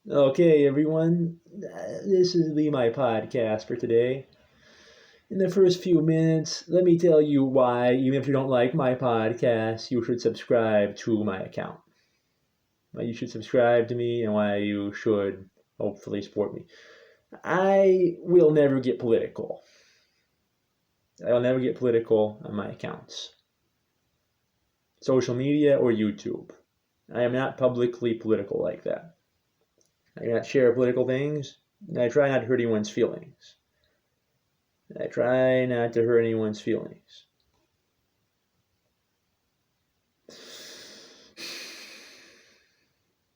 Okay, everyone, this will be my podcast for today. In the first few minutes, let me tell you why, even if you don't like my podcast, you should subscribe to my account. Why you should subscribe to me and why you should hopefully support me. I will never get political. I'll never get political on my accounts, social media or YouTube. I am not publicly political like that. I do not share political things. I try not to hurt anyone's feelings. I try not to hurt anyone's feelings.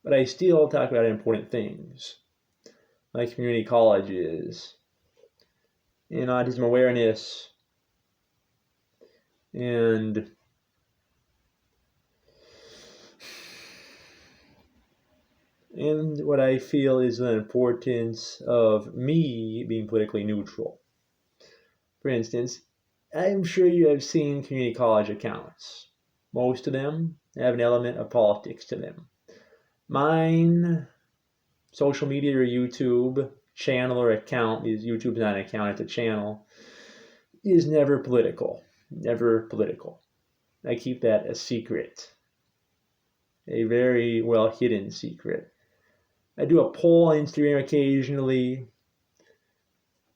But I still talk about important things, like community colleges, and autism awareness, and what I feel is the importance of me being politically neutral. For instance, I'm sure you have seen community college accounts. Most of them have an element of politics to them. Mine, social media or YouTube channel or account, because YouTube's not an account, it's a channel, is never political. Never political. I keep that a secret. A very well hidden secret. I do a poll on Instagram occasionally,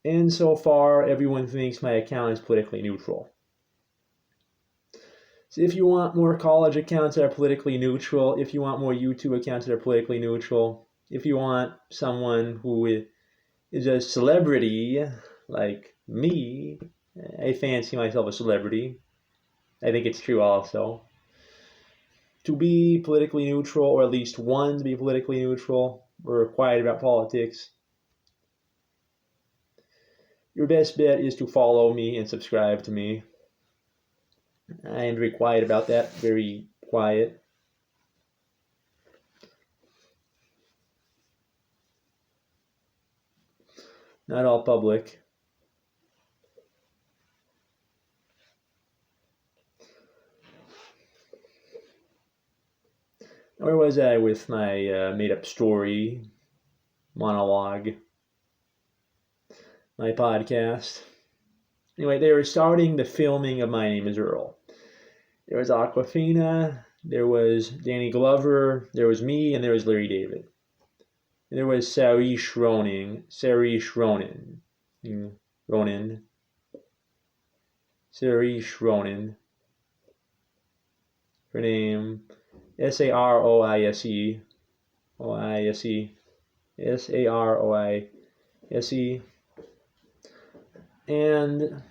and so far everyone thinks my account is politically neutral. So if you want more college accounts that are politically neutral, if you want more YouTube accounts that are politically neutral, if you want someone who is a celebrity like me, I fancy myself a celebrity. I think it's true also. To be politically neutral, or at least one to be politically neutral, or quiet about politics, your best bet is to follow me and subscribe to me. I am very quiet about that, very quiet. Not all public. Where was I with my made-up story, monologue, my podcast? Anyway, they were starting the filming of My Name is Earl. There was Awkafina, there was Danny Glover, there was me, and there was Larry David. And there was Saroise Ronan. Her name, Saroise, Saroise. And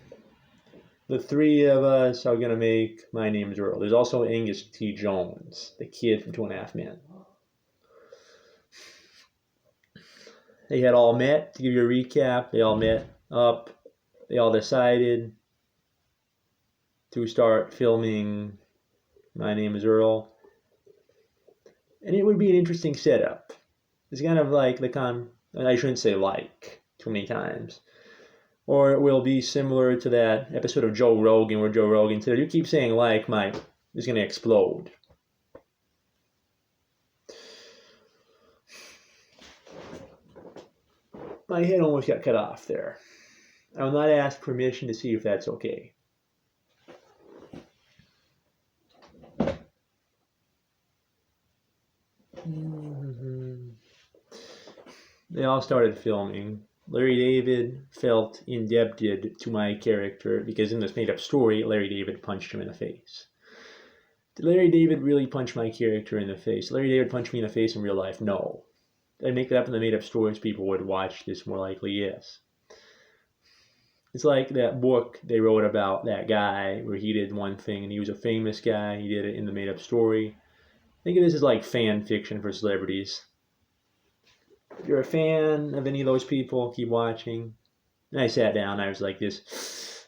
the three of us are going to make My Name is Earl. There's also Angus T. Jones, the kid from 2.5 Men. They had all met, to give you a recap, they all met up. They all decided to start filming My Name is Earl. And it would be an interesting setup. It's kind of like and I shouldn't say like too many times. Or it will be similar to that episode of Joe Rogan where Joe Rogan said, you keep saying like, my is going to explode. My head almost got cut off there. I will not ask permission to see if that's okay. They all started filming. Larry David felt indebted to my character because in this made-up story, Larry David punched him in the face. Did Larry David really punch my character in the face? Larry David punched me in the face in real life? No. Did I make that up in the made-up stories? People would watch this more likely, yes. It's like that book they wrote about that guy where he did one thing and he was a famous guy. He did it in the made-up story. Think of this as like fan fiction for celebrities. If you're a fan of any of those people, keep watching. And I sat down. I was like this.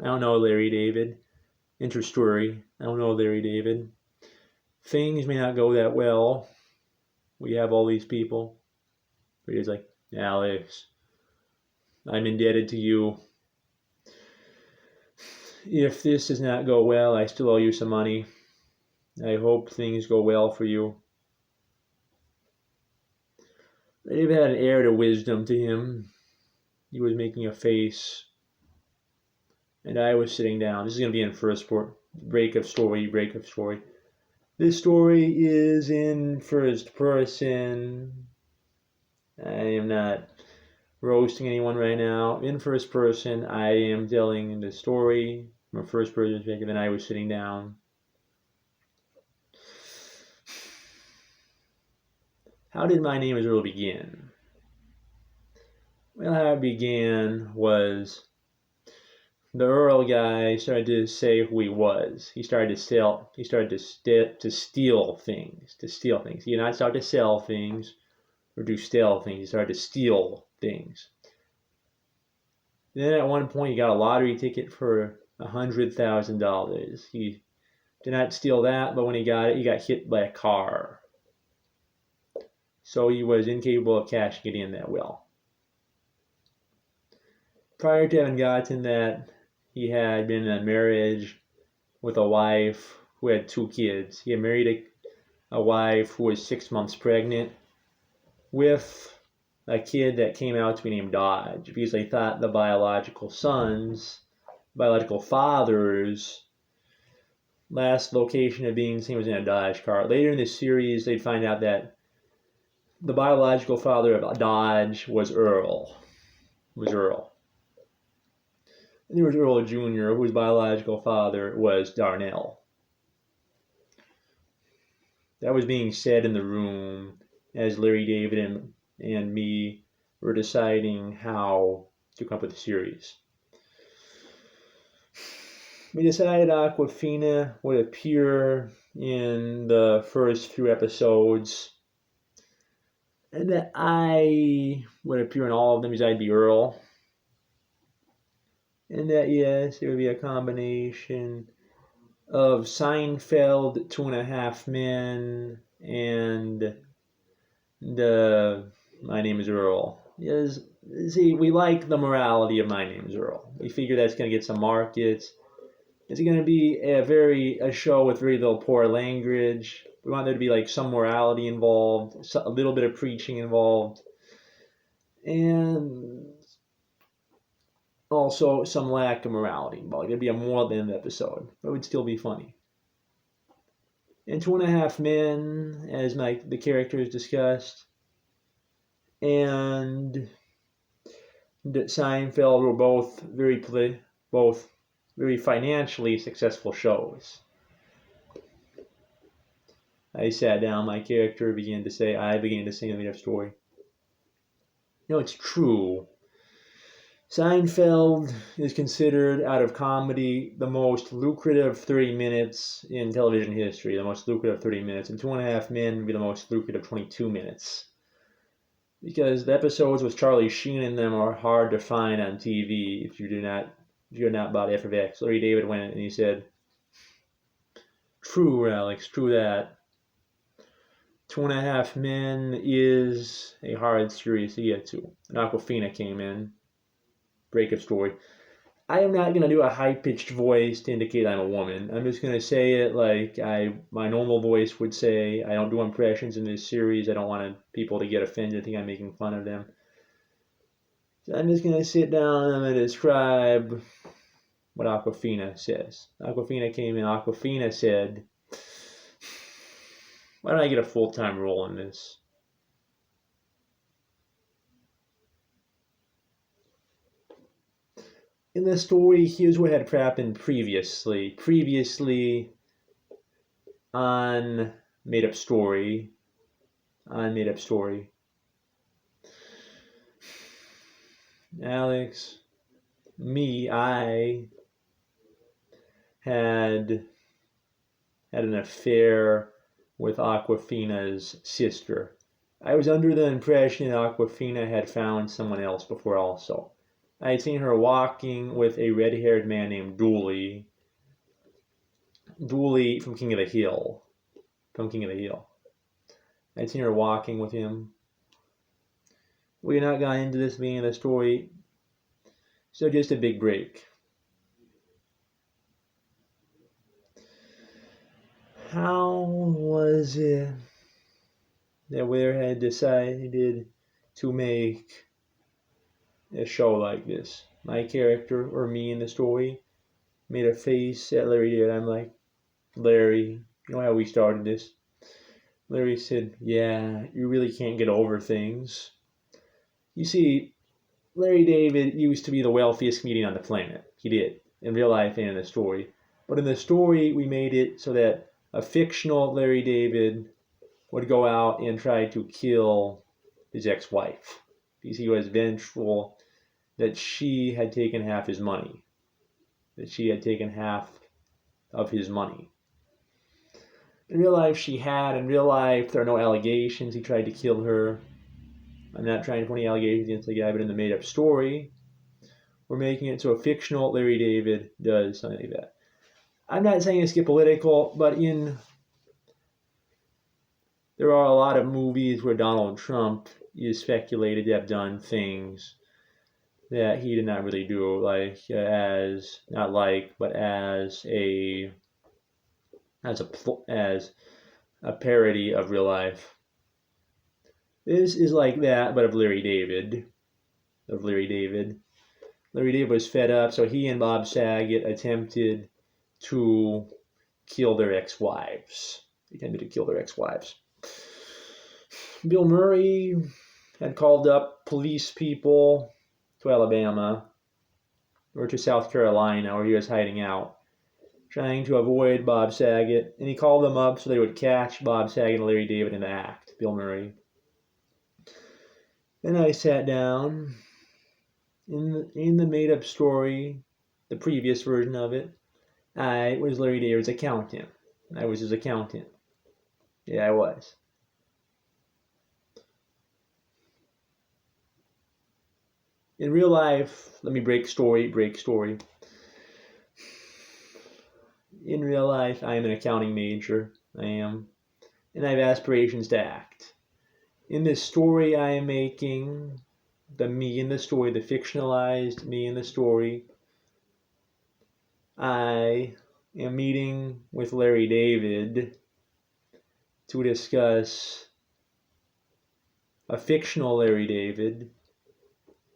I don't know Larry David. Interstory. I don't know Larry David. Things may not go that well. We have all these people. But he's like, Alex, I'm indebted to you. If this does not go well, I still owe you some money. I hope things go well for you. David had an air to wisdom to him. He was making a face, and I was sitting down. This is going to be in first break of story. This story is in first person. I am not roasting anyone right now. In first person, I am telling the story from a first person perspective, and I was sitting down. How did My Name is Earl begin? Well, how it began was the Earl guy started to say who he was. He started to sell. He started to steal things. He did not start to sell things or do steal things. He started to steal things. Then at one point, he got a lottery ticket for $100,000. He did not steal that, but when he got it, he got hit by a car. So he was incapable of cashing it in that well. Prior to having gotten that, he had been in a marriage with a wife who had 2 kids. He had married a wife who was 6 months pregnant with a kid that came out to be named Dodge because they thought the biological father's last location of being seen was in a Dodge car. Later in the series, they'd find out that the biological father of Dodge was Earl. And there was Earl Jr., whose biological father was Darnell. That was being said in the room as Larry David and me were deciding how to come up with the series. We decided Awkafina would appear in the first few episodes, and that I would appear in all of them because I'd be Earl. And that, yes, it would be a combination of Seinfeld, 2.5 Men, and the My Name is Earl. Yes, see, we like the morality of My Name is Earl. We figure that's going to get some markets. It's going to be a show with very little poor language. We want there to be like some morality involved, a little bit of preaching involved, and also some lack of morality involved. There'd be a moral in the episode, but it would still be funny. And 2.5 Men, as the characters discussed, and Seinfeld were both very financially successful shows. I sat down, my character began to say the made-up story. It's true. Seinfeld is considered, out of comedy, the most lucrative 30 minutes in television history, the most lucrative 30 minutes, and 2.5 Men would be the most lucrative 22 minutes. Because the episodes with Charlie Sheen in them are hard to find on TV if you're not about FFX. Larry David went and he said, "True, Alex, true that. 2.5 Men is a hard series to get to." And Awkafina came in. Break of story. I am not going to do a high-pitched voice to indicate I'm a woman. I'm just going to say it like my normal voice would say. I don't do impressions in this series. I don't want people to get offended and think I'm making fun of them. So I'm just going to sit down and I'm going to describe what Awkafina says. Awkafina came in. Awkafina said, "Why don't I get a full-time role in this?" In the story, here's what had happened previously. Previously on Made Up Story. Alex, I had an affair with Awkafina's sister. I was under the impression that Awkafina had found someone else before also. I had seen her walking with a red-haired man named Dooley. Dooley from King of the Hill. I'd seen her walking with him. We had not gone into this being of the story, so just a big break. How was it that we had decided to make a show like this. My character, or me in the story, made a face at Larry David. I'm like, Larry, you know how we started this? Larry said, yeah, you really can't get over things. You see, Larry David used to be the wealthiest comedian on the planet. He did, in real life and in the story. But in the story, we made it so that a fictional Larry David would go out and try to kill his ex-wife because he was vengeful that she had taken half his money. That she had taken half of his money. In real life, she had. In real life, there are no allegations. He tried to kill her. I'm not trying to put any allegations against the guy, but in the made-up story, we're making it so a fictional Larry David does something like that. I'm not saying it's get political, but there are a lot of movies where Donald Trump is speculated to have done things that he did not really do, as a parody of real life. This is like that, but of Larry David. Larry David was fed up, so he and Bob Saget attempted to kill their ex-wives. Bill Murray had called up police people to Alabama or to South Carolina, where he was hiding out, trying to avoid Bob Saget, and he called them up so they would catch Bob Saget and Larry David in the act, Bill Murray. Then I sat down in the made-up story, the previous version of it. I was Larry David's accountant. I was his accountant. Yeah, I was. In real life, let me break story. In real life, I am an accounting major. I am. And I have aspirations to act. In this story I am making, the me in the story, the fictionalized me in the story, I am meeting with Larry David to discuss a fictional Larry David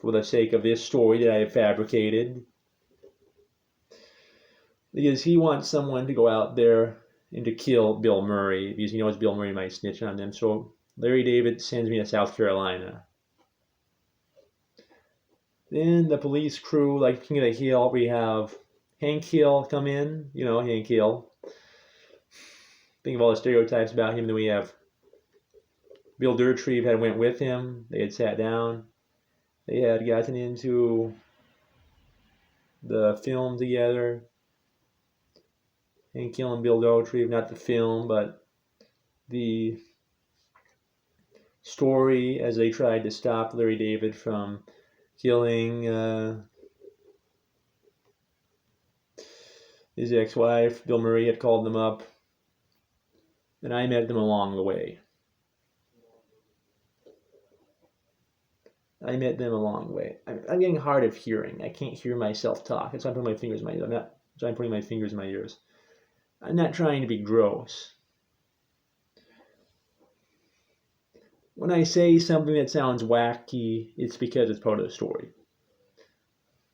for the sake of this story that I have fabricated. Because he wants someone to go out there and to kill Bill Murray, because he knows Bill Murray might snitch on them. So Larry David sends me to South Carolina. Then the police crew, like King of the Hill, we have Hank Hill come in. You know, Hank Hill. Think of all the stereotypes about him. Then we have Bill Dautrive had went with him. They had sat down. They had gotten into the film together. Hank Hill and Bill Dautrive, not the film, but the story as they tried to stop Larry David from killing his ex-wife. Bill Murray had called them up, and I met them along the way. I'm getting hard of hearing. I can't hear myself talk. That's why I'm putting my fingers in my ears. I'm putting my fingers in my ears. I'm not trying to be gross. When I say something that sounds wacky, it's because it's part of the story.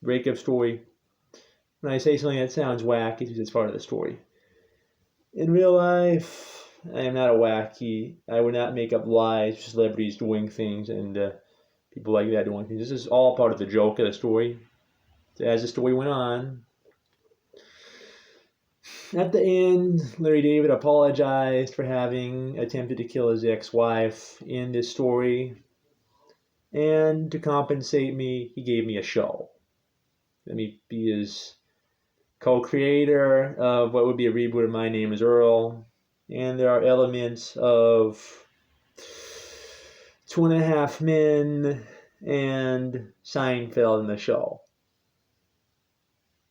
Breakup story. When I say something that sounds wacky, it's because it's part of the story. In real life, I am not a wacky. I would not make up lies, celebrities doing things, and people like that doing things. This is all part of the joke of the story. As the story went on, at the end, Larry David apologized for having attempted to kill his ex-wife in this story. And to compensate me, he gave me a show. Let me be his co-creator of what would be a reboot of My Name is Earl. And there are elements of Two and a Half Men and Seinfeld in the show.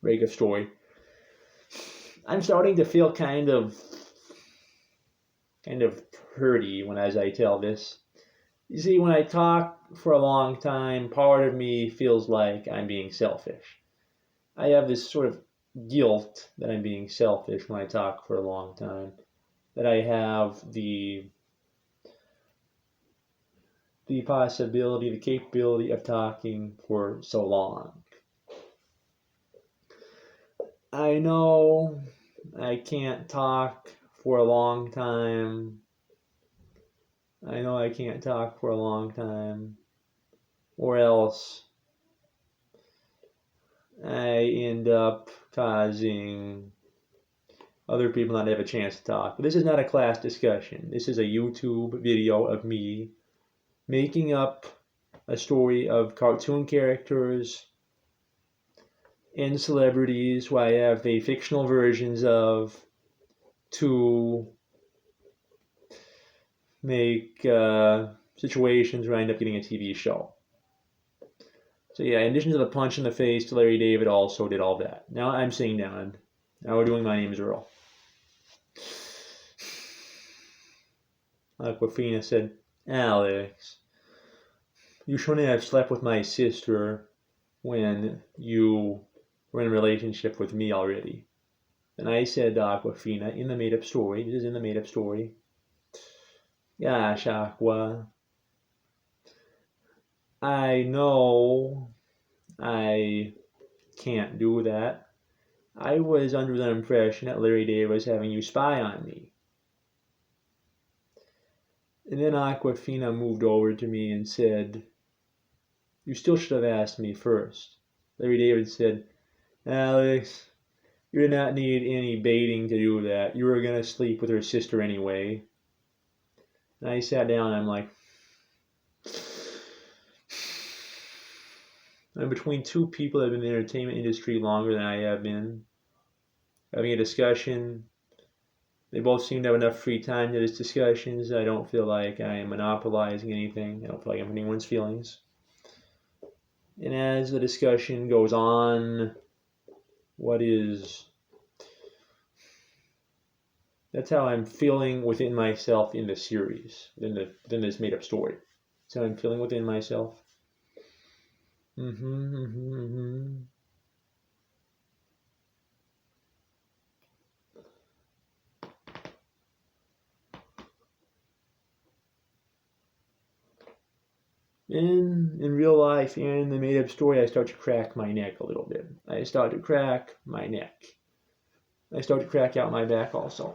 Breakup story. I'm starting to feel kind of hurty as I tell this. You see, when I talk for a long time, part of me feels like I'm being selfish. I have this sort of guilt that I'm being selfish when I talk for a long time. That I have the possibility, the capability of talking for so long. I know I can't talk for a long time. I know I can't talk for a long time, or else I end up causing other people not to have a chance to talk. But this is not a class discussion. This is a YouTube video of me making up a story of cartoon characters and celebrities who I have the fictional versions of to make situations where I end up getting a TV show. So yeah, in addition to the punch in the face to Larry David, also did all that. Now I'm sitting down. Now we're doing My Name is Earl. Awkafina said, Alex, you shouldn't have slept with my sister when you were in a relationship with me already. And I said to Awkafina, in the made-up story, this is in the made-up story, gosh, Aqua, I know I can't do that. I was under the impression that Larry David was having you spy on me. And then Awkafina moved over to me and said, you still should have asked me first. Larry David said, Alex, you did not need any baiting to do that. You were going to sleep with her sister anyway. And I sat down and I'm like, I'm between two people that have been in the entertainment industry longer than I have been, having a discussion. They both seem to have enough free time to these discussions. I don't feel like I am monopolizing anything. I don't feel like I'm hurting anyone's feelings. And as the discussion goes on, that's how I'm feeling within myself in the series, within this made-up story. That's how I'm feeling within myself. In real life and in the made-up story, I start to crack my neck a little bit. I start to crack my neck. I start to crack out my back also.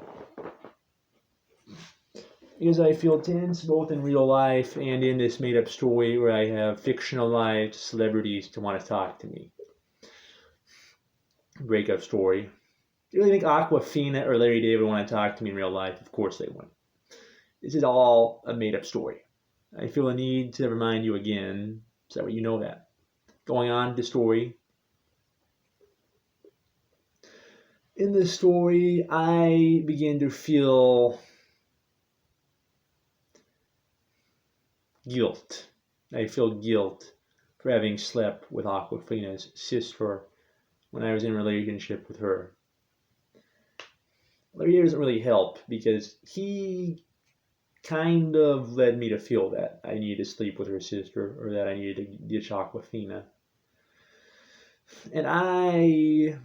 Because I feel tense both in real life and in this made-up story where I have fictionalized celebrities to want to talk to me. Breakup story. Do you really think Awkafina or Larry David want to talk to me in real life? Of course they wouldn't. This is all a made-up story. I feel a need to remind you again, so that way you know that. Going on to the story. In the story, I begin to feel guilt. I feel guilt for having slept with Awkafina's sister when I was in a relationship with her. Larry David doesn't really help because he kind of led me to feel that I needed to sleep with her sister or that I needed to ditch Awkafina. And I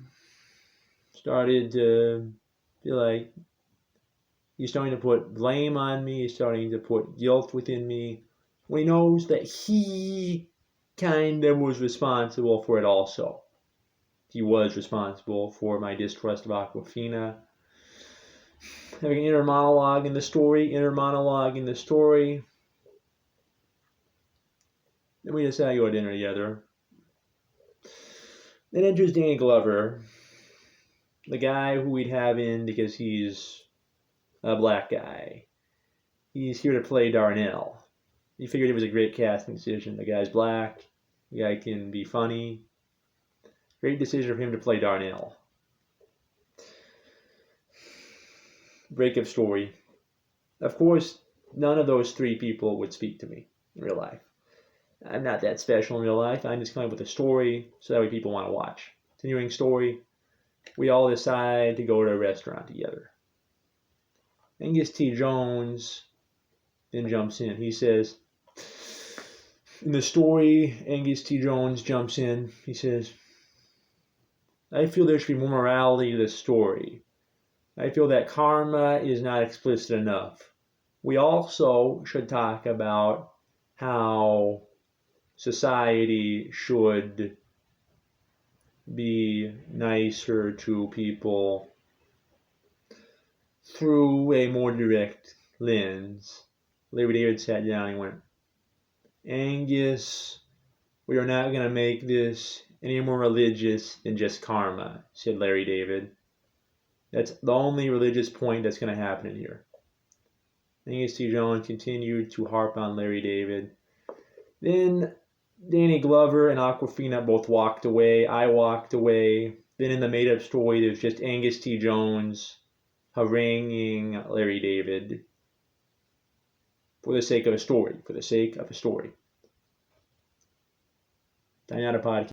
started to feel like he's starting to put blame on me, he's starting to put guilt within me, when he knows that he kind of was responsible for it also. He was responsible for my distrust of Awkafina. Having an inner monologue in the story. Then we decide to go to dinner together. Then enters Danny Glover, the guy who we'd have in because he's a black guy. He's here to play Darnell. He figured it was a great casting decision. The guy's black. The guy can be funny. Great decision for him to play Darnell. Breakup story. Of course, none of those three people would speak to me in real life. I'm not that special in real life. I'm just coming up with a story so that way people want to watch. Continuing story. We all decide to go to a restaurant together. Angus T. Jones then jumps in. He says, in the story, Angus T. Jones jumps in. He says, I feel there should be more morality to this story. I feel that karma is not explicit enough. We also should talk about how society should be nicer to people through a more direct lens. Larry David sat down and went, Angus, we are not going to make this any more religious than just karma, said Larry David. That's the only religious point that's going to happen in here. Angus T. Jones continued to harp on Larry David. Then Danny Glover and Awkafina both walked away. I walked away. Then in the made-up story, there's just Angus T. Jones haranguing Larry David for the sake of a story. For the sake of a story. Time out of podcast.